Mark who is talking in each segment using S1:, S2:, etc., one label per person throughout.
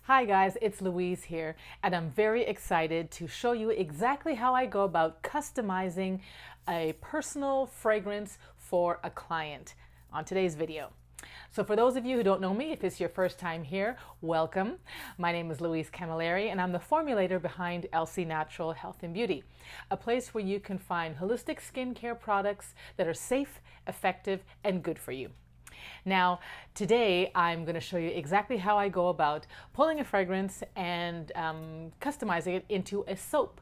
S1: Hi guys, it's Louise here, and I'm very excited to show you exactly how I go about customizing a personal fragrance for a client on today's video. So for those of you who don't know me, if it's your first time here, welcome. My name is Louise Camilleri, and I'm the formulator behind LC Natural Health and Beauty, a place where you can find holistic skincare products that are safe, effective, and good for you. Now, today I'm going to show you exactly how I go about pulling a fragrance and customizing it into a soap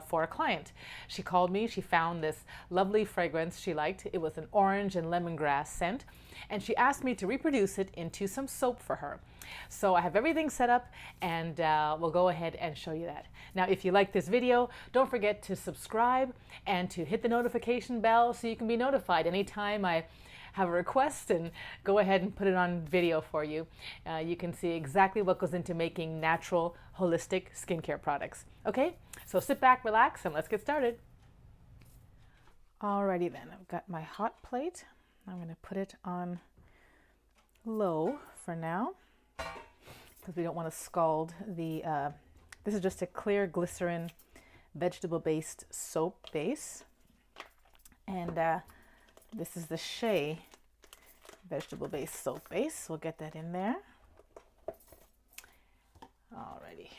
S1: for a client. She called me, she found this lovely fragrance she liked. It was an orange and lemongrass scent, and she asked me to reproduce it into some soap for her. So I have everything set up, and we'll go ahead and show you that. Now, if you like this video, don't forget to subscribe and to hit the notification bell so you can be notified anytime I have a request, and go ahead and put it on video for you. You can see exactly what goes into making natural, holistic skincare products. Okay, so sit back, relax, and let's get started. Alrighty then, I've got my hot plate. I'm going to put it on low for now because we don't want to scald the, this is just a clear glycerin vegetable-based soap base. And this is the Shea vegetable-based soap base. We'll get that in there. Alrighty.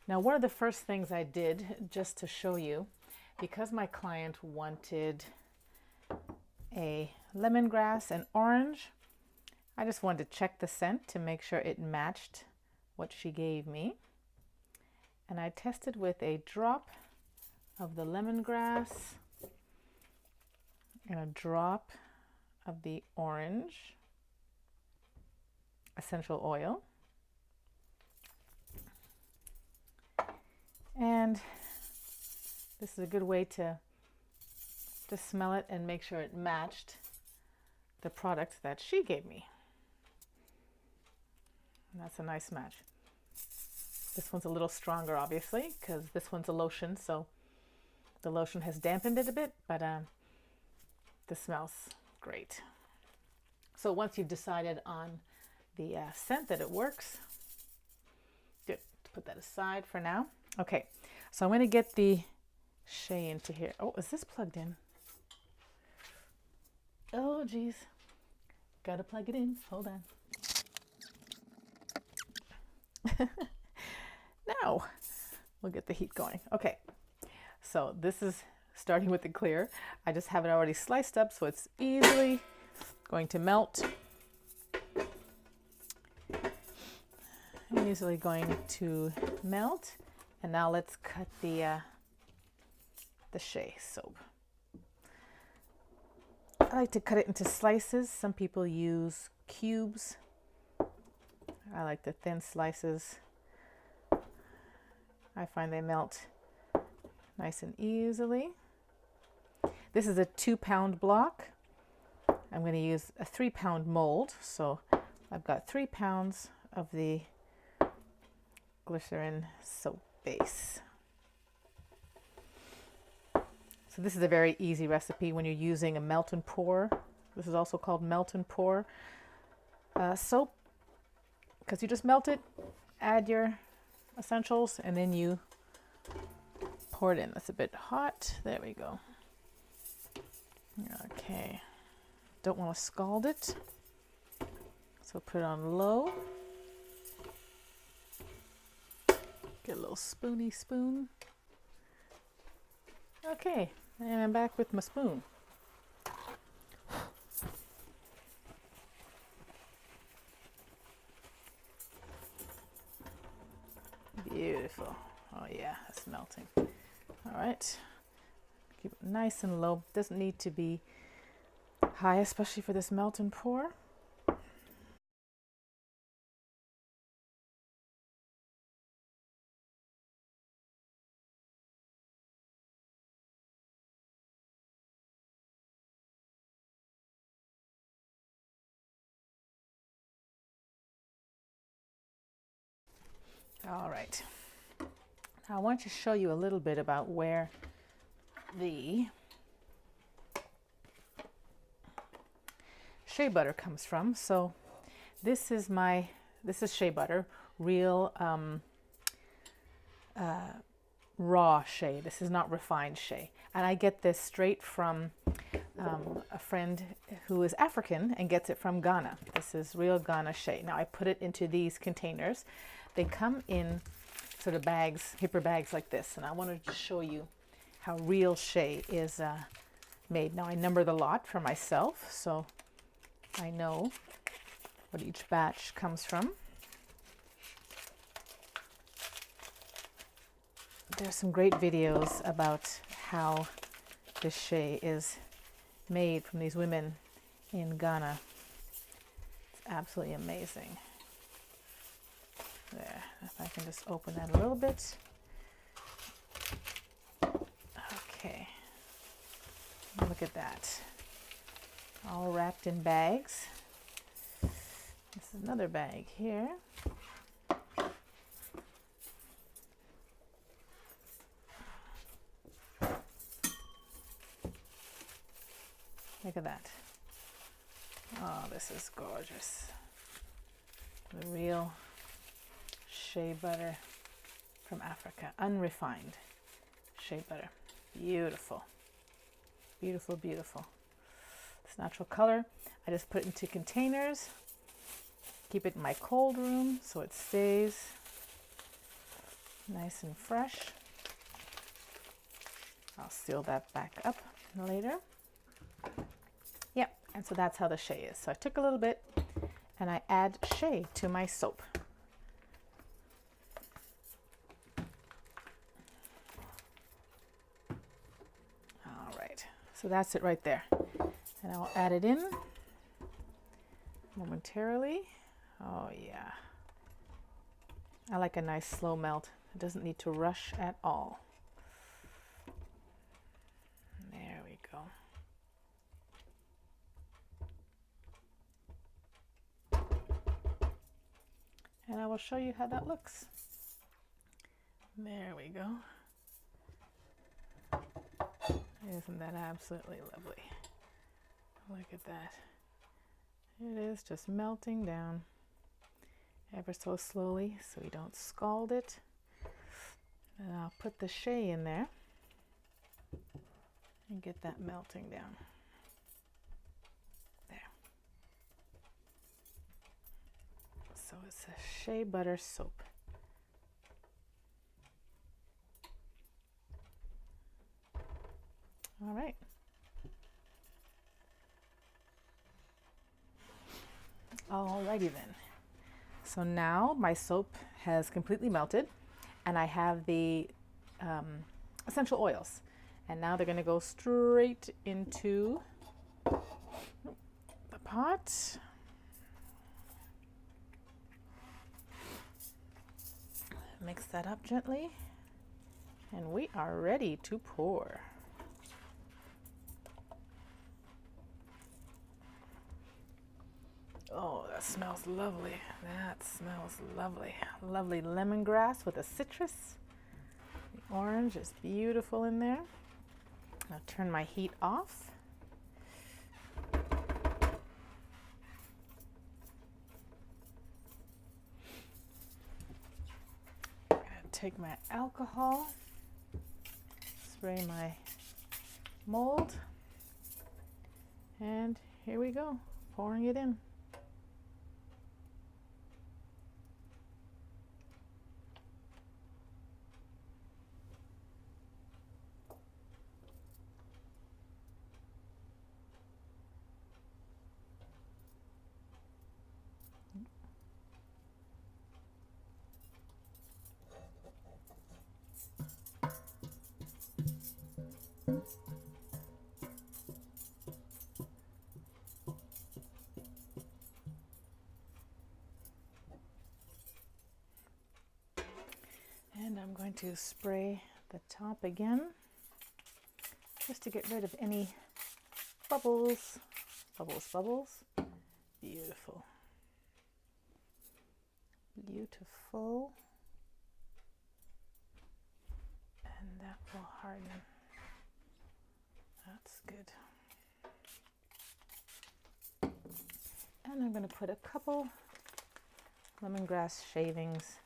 S1: Now, one of the first things I did, just to show you, because my client wanted a lemongrass and orange, I just wanted to check the scent to make sure it matched what she gave me. And I tested with a drop of the lemongrass and a drop of the orange essential oil. And this is a good way to just smell it and make sure it matched the product that she gave me. And that's a nice match. This one's a little stronger, obviously, because this one's a lotion, so the lotion has dampened it a bit, but this smells great. So once you've decided on the scent that it works, good, put that aside for now. Okay, so I'm going to get the Shea into here. Oh, is this plugged in? Oh, geez. Gotta plug it in. Hold on. Now, we'll get the heat going. Okay, so this is starting with the clear. I just have it already sliced up, so it's easily going to melt. Easily going to melt. And now let's cut the Shea soap. I like to cut it into slices. Some people use cubes. I like the thin slices. I find they melt nice and easily. This is a 2-pound block. I'm going to use a 3-pound mold. So I've got 3 pounds of the glycerin soap base. So this is a very easy recipe when you're using a melt and pour. This is also called melt and pour soap, because you just melt it, add your essentials, and then you pour it in. That's a bit hot. There we go. Okay. Don't want to scald it, so put it on low. Get a little spoony spoon. Okay, and I'm back with my spoon. Beautiful. Oh yeah, it's melting. All right, keep it nice and low. Doesn't need to be high, especially for this melt and pour. All right, now I want to show you a little bit about where the shea butter comes from. So this is my This is shea butter, real raw shea. This is not refined shea. And I get this straight from a friend who is African and gets it from Ghana. This is real Ghana shea. Now I put it into these containers. They come in sort of bags, paper bags like this. And I wanted to show you how real shea is made. Now I number the lot for myself, so I know what each batch comes from. There's some great videos about how this shea is made from these women in Ghana. It's absolutely amazing. There, if I can just open that a little bit. Okay, look at that. All wrapped in bags. This is another bag here. Look at that. Oh, this is gorgeous. The real shea butter from Africa, unrefined shea butter. Beautiful. Beautiful, beautiful. This natural color. I just put it into containers. Keep it in my cold room so it stays nice and fresh. I'll seal that back up later. Yep, and so that's how the shea is. So I took a little bit and I add shea to my soap. All right, so that's it right there. And I'll add it in momentarily. Oh yeah. I like a nice slow melt. It doesn't need to rush at all. There we go. And I will show you how that looks. There we go. Isn't that absolutely lovely? Look at that. It is just melting down ever so slowly so we don't scald it. And I'll put the shea in there and get that melting down. There. So it's a shea butter soap. All right. Alrighty then. So now my soap has completely melted and I have the essential oils. And now they're going to go straight into the pot. Mix that up gently and we are ready to pour. Oh, that smells lovely. That smells lovely. Lovely lemongrass with a citrus. The orange is beautiful in there. I'll turn my heat off. I'm going to take my alcohol, spray my mold, and here we go, pouring it in. And I'm going to spray the top again, just to get rid of any bubbles. Bubbles, bubbles. Beautiful. Beautiful. And that will harden. That's good. And I'm going to put a couple lemongrass shavings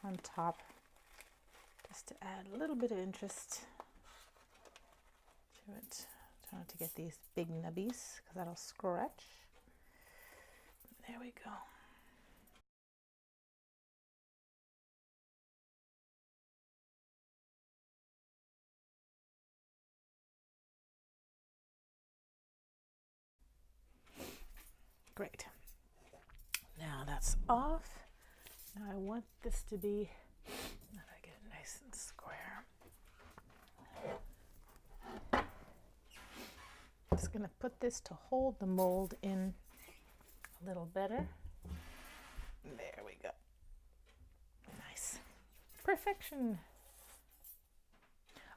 S1: on top, just to add a little bit of interest to it. Try not to get these big nubbies because that'll scratch. There we go. Great. Now that's off. Now I want this to be, now I get it nice and square. Just going to put this to hold the mold in a little better. There we go. Nice. Perfection.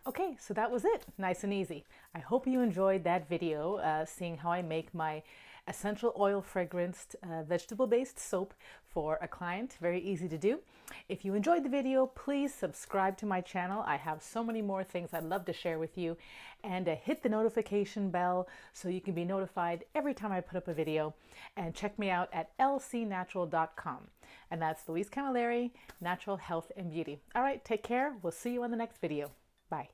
S1: Okay, so that was it. Nice and easy. I hope you enjoyed that video, seeing how I make my essential oil fragranced vegetable-based soap for a client. Very easy to do. If you enjoyed the video, please subscribe to my channel. I have so many more things I'd love to share with you. And hit the notification bell so you can be notified every time I put up a video. And check me out at lcnatural.com. And that's Louise Camilleri, Natural Health and Beauty. All right, take care. We'll see you on the next video. Bye.